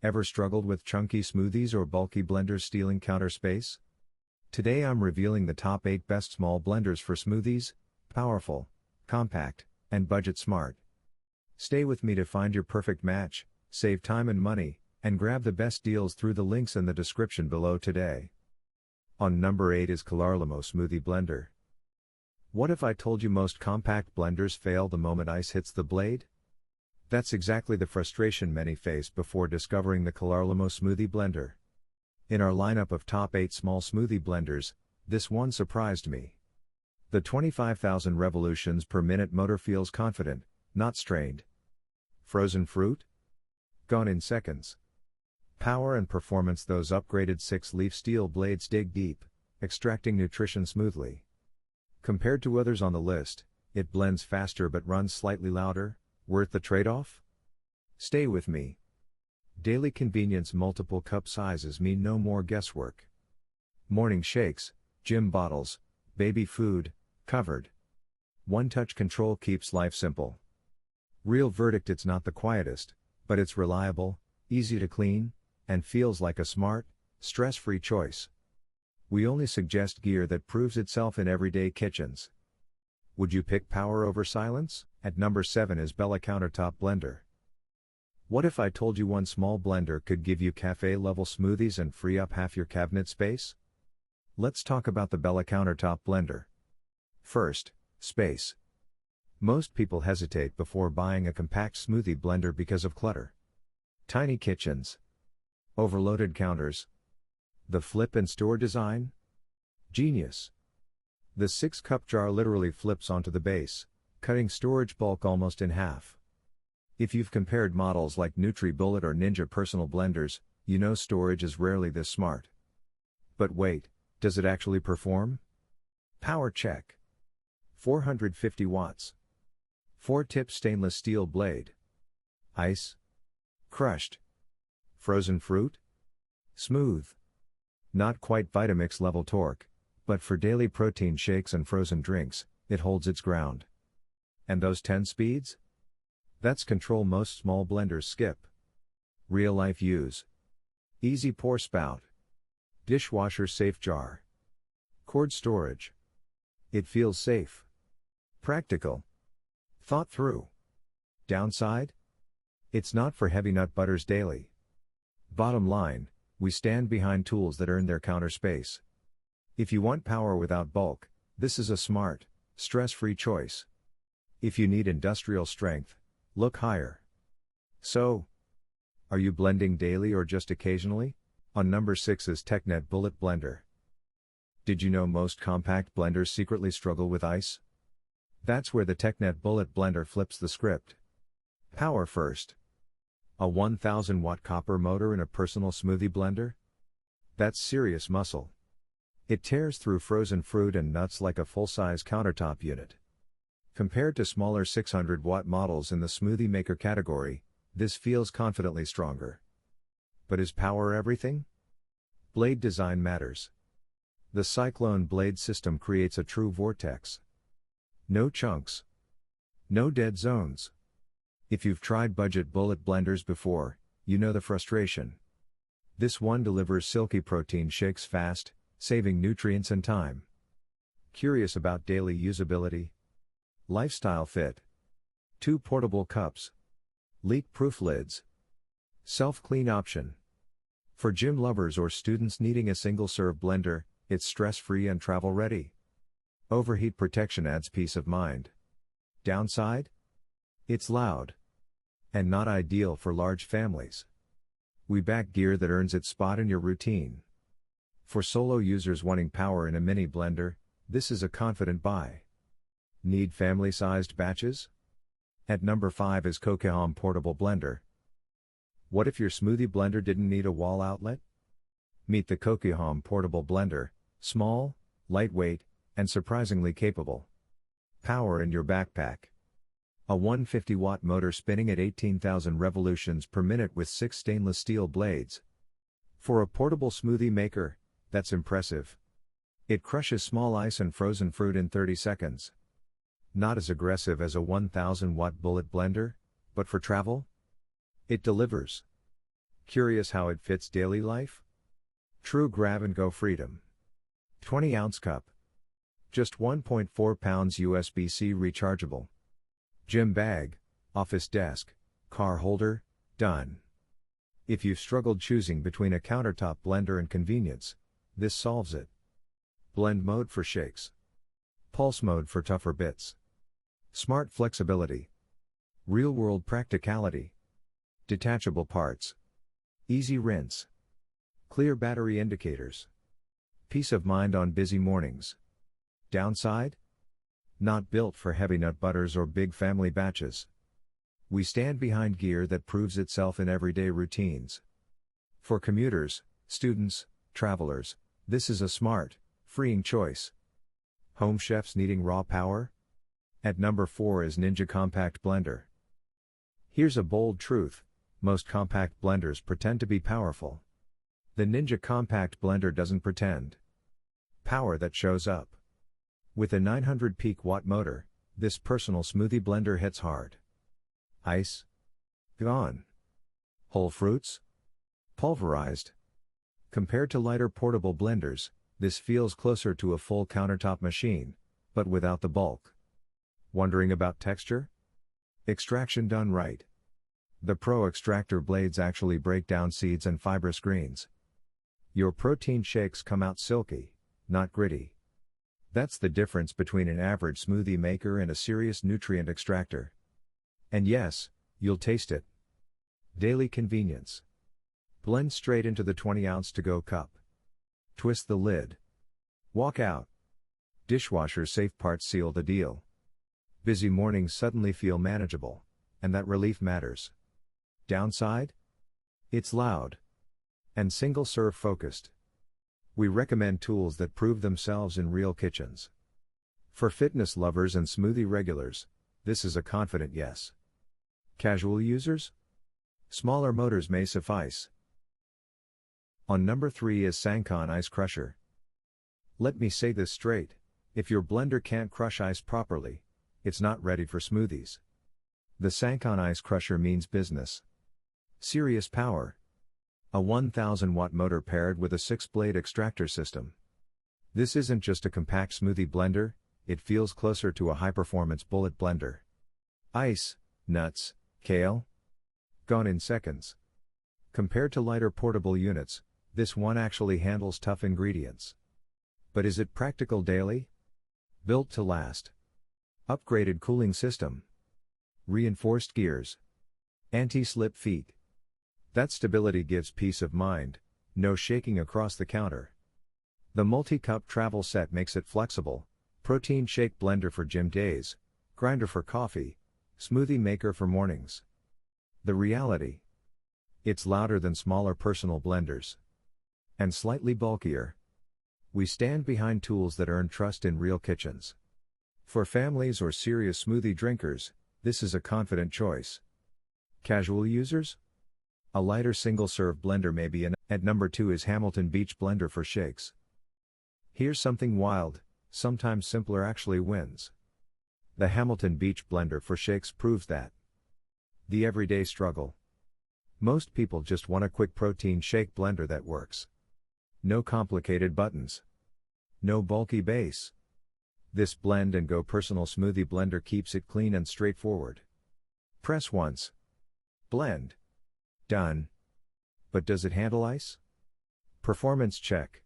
Ever struggled with chunky smoothies or bulky blenders stealing counter space? Today I'm revealing the top 8 best small blenders for smoothies: powerful, compact, and budget smart. Stay with me to find your perfect match, save time and money, and grab the best deals through the links in the description below today. On number 8 is Colarlemo Smoothie Blender. What if I told you most compact blenders fail the moment ice hits the blade? That's exactly the frustration many faced before discovering the Colarlemo Smoothie Blender. In our lineup of top 8 small smoothie blenders, this one surprised me. The 25,000 revolutions per minute motor feels confident, not strained. Frozen fruit? Gone in seconds. Power and performance: those upgraded 6-leaf steel blades dig deep, extracting nutrition smoothly. Compared to others on the list, it blends faster but runs slightly louder. Worth the trade-off? Stay with me. Daily convenience: multiple cup sizes mean no more guesswork. Morning shakes, gym bottles, baby food, covered. One-touch control keeps life simple. Real verdict: it's not the quietest, but it's reliable, easy to clean, and feels like a smart, stress-free choice. We only suggest gear that proves itself in everyday kitchens. Would you pick power over silence? At number 7 is Bella Countertop Blender. What if I told you one small blender could give you cafe-level smoothies and free up half your cabinet space? Let's talk about the Bella Countertop Blender. First, space. Most people hesitate before buying a compact smoothie blender because of clutter. Tiny kitchens. Overloaded counters. The flip and store design? Genius. The 6-cup jar literally flips onto the base, cutting storage bulk almost in half. If you've compared models like NutriBullet or Ninja personal blenders, you know storage is rarely this smart. But wait, does it actually perform? Power check. 450 watts. 4-tip stainless steel blade. Ice. Crushed. Frozen fruit? Smooth. Not quite Vitamix level torque, but for daily protein shakes and frozen drinks, it holds its ground. And those 10 speeds? That's control most small blenders skip. Real life use. Easy pour spout. Dishwasher safe jar. Cord storage. It feels safe. Practical. Thought through. Downside? It's not for heavy nut butters daily. Bottom line, we stand behind tools that earn their counter space. If you want power without bulk, this is a smart, stress-free choice. If you need industrial strength, look higher. So, are you blending daily or just occasionally? On number 6 is TECKNET Bullet Blender. Did you know most compact blenders secretly struggle with ice? That's where the TECKNET Bullet Blender flips the script. Power first. A 1000-watt copper motor in a personal smoothie blender? That's serious muscle. It tears through frozen fruit and nuts like a full-size countertop unit. Compared to smaller 600-watt models in the smoothie maker category, this feels confidently stronger. But is power everything? Blade design matters. The Cyclone blade system creates a true vortex. No chunks. No dead zones. If you've tried budget bullet blenders before, you know the frustration. This one delivers silky protein shakes fast, saving nutrients and time. Curious about daily usability? Lifestyle fit. 2 portable cups. Leak-proof lids. Self-clean option. For gym lovers or students needing a single-serve blender, it's stress-free and travel-ready. Overheat protection adds peace of mind. Downside? It's loud. And not ideal for large families. We back gear that earns its spot in your routine. For solo users wanting power in a mini blender, this is a confident buy. Need family-sized batches? At number 5 is COKIHOM Portable Blender. What if your smoothie blender didn't need a wall outlet? Meet the COKIHOM Portable Blender, small, lightweight, and surprisingly capable. Power in your backpack. A 150-watt motor spinning at 18,000 revolutions per minute with 6 stainless steel blades. For a portable smoothie maker, that's impressive. It crushes small ice and frozen fruit in 30 seconds. Not as aggressive as a 1000-watt bullet blender, but for travel? It delivers. Curious how it fits daily life? True grab-and-go freedom. 20-ounce cup. Just 1.4 pounds USB-C rechargeable. Gym bag, office desk, car holder, done. If you've struggled choosing between a countertop blender and convenience, this solves it. Blend mode for shakes. Pulse mode for tougher bits. Smart flexibility. Real-world practicality. Detachable parts. Easy rinse. Clear battery indicators. Peace of mind on busy mornings. Downside? Not built for heavy nut butters or big family batches. We stand behind gear that proves itself in everyday routines. For commuters, students, travelers, this is a smart, freeing choice. Home chefs needing raw power? At number 4 is Ninja Compact Blender. Here's a bold truth: most compact blenders pretend to be powerful. The Ninja Compact Blender doesn't pretend. Power that shows up. With a 900 peak watt motor, this personal smoothie blender hits hard. Ice? Gone. Whole fruits? Pulverized. Compared to lighter portable blenders, this feels closer to a full countertop machine, but without the bulk. Wondering about texture? Extraction done right. The Pro extractor blades actually break down seeds and fibrous greens. Your protein shakes come out silky, not gritty. That's the difference between an average smoothie maker and a serious nutrient extractor. And yes, you'll taste it. Daily convenience. Blend straight into the 20-ounce to-go cup. Twist the lid. Walk out. Dishwasher safe parts seal the deal. Busy mornings suddenly feel manageable, and that relief matters. Downside? It's loud. And single-serve focused. We recommend tools that prove themselves in real kitchens. For fitness lovers and smoothie regulars, this is a confident yes. Casual users? Smaller motors may suffice. On number 3 is Sangcon Ice Crusher. Let me say this straight: if your blender can't crush ice properly, it's not ready for smoothies. The Sangcon Ice Crusher means business. Serious power. A 1000-watt motor paired with a 6-blade extractor system. This isn't just a compact smoothie blender, it feels closer to a high-performance bullet blender. Ice, nuts, kale? Gone in seconds. Compared to lighter portable units, this one actually handles tough ingredients. But is it practical daily? Built to last. Upgraded cooling system. Reinforced gears. Anti-slip feet. That stability gives peace of mind, no shaking across the counter. The multi-cup travel set makes it flexible: protein shake blender for gym days, grinder for coffee, smoothie maker for mornings. The reality? It's louder than smaller personal blenders. And slightly bulkier. We stand behind tools that earn trust in real kitchens. For families or serious smoothie drinkers, this is a confident choice. Casual users? A lighter single-serve blender may be enough. At number 2 is Hamilton Beach Blender for shakes. Here's something wild: sometimes simpler actually wins. The Hamilton Beach Blender for shakes proves that. The everyday struggle. Most people just want a quick protein shake blender that works. No complicated buttons. No bulky base. This blend-and-go personal smoothie blender keeps it clean and straightforward. Press once. Blend. Done. But does it handle ice? Performance check.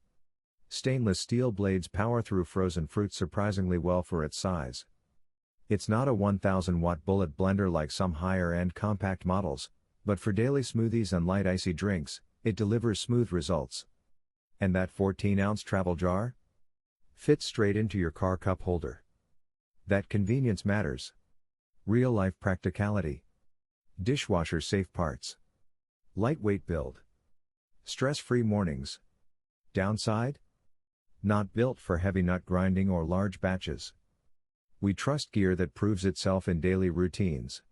Stainless steel blades power through frozen fruit surprisingly well for its size. It's not a 1000-watt bullet blender like some higher-end compact models, but for daily smoothies and light icy drinks, it delivers smooth results. And that 14-ounce travel jar? Fits straight into your car cup holder. That convenience matters. Real-life practicality. Dishwasher safe parts. Lightweight build. Stress-free mornings. Downside? Not built for heavy nut grinding or large batches. We trust gear that proves itself in daily routines.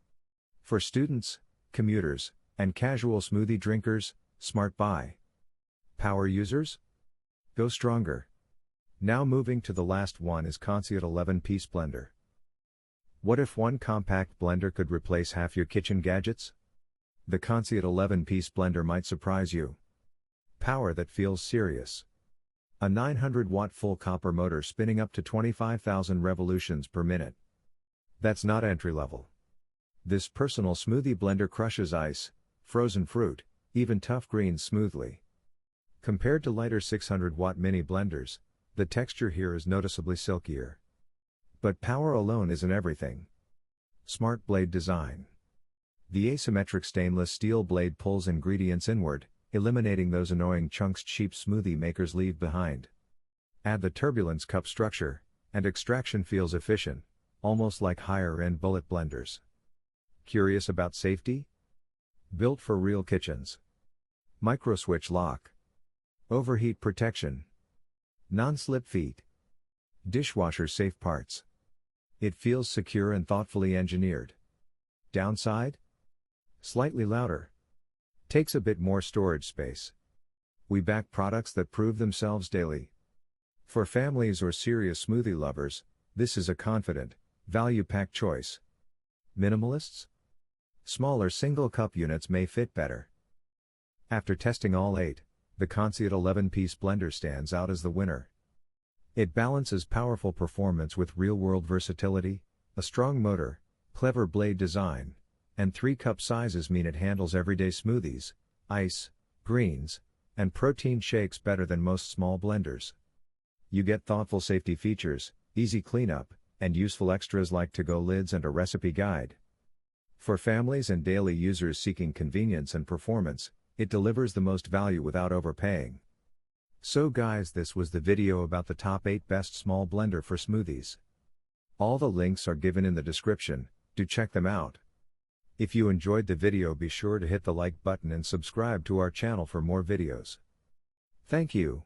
For students, commuters, and casual smoothie drinkers, smart buy. Power users? Go stronger. Now moving to the last one is Consciot 11-piece blender. What if one compact blender could replace half your kitchen gadgets? The Consciot 11-piece blender might surprise you. Power that feels serious. A 900-watt full copper motor spinning up to 25,000 revolutions per minute. That's not entry level. This personal smoothie blender crushes ice, frozen fruit, even tough greens smoothly. Compared to lighter 600-watt mini blenders, the texture here is noticeably silkier. But power alone isn't everything. Smart blade design. The asymmetric stainless steel blade pulls ingredients inward, eliminating those annoying chunks cheap smoothie makers leave behind. Add the turbulence cup structure, and extraction feels efficient, almost like higher-end bullet blenders. Curious about safety? Built for real kitchens. Micro-switch lock. Overheat protection. Non-slip feet. Dishwasher-safe parts. It feels secure and thoughtfully engineered. Downside? Slightly louder. Takes a bit more storage space. We back products that prove themselves daily. For families or serious smoothie lovers, this is a confident, value-packed choice. Minimalists? Smaller single-cup units may fit better. After testing all 8, the Consciot 11-piece blender stands out as the winner. It balances powerful performance with real-world versatility, a strong motor, clever blade design, and 3-cup sizes mean it handles everyday smoothies, ice, greens, and protein shakes better than most small blenders. You get thoughtful safety features, easy cleanup, and useful extras like to-go lids and a recipe guide. For families and daily users seeking convenience and performance, it delivers the most value without overpaying. So guys, this was the video about the top 8 best small blender for smoothies. All the links are given in the description, do check them out. If you enjoyed the video, be sure to hit the like button and subscribe to our channel for more videos. Thank you.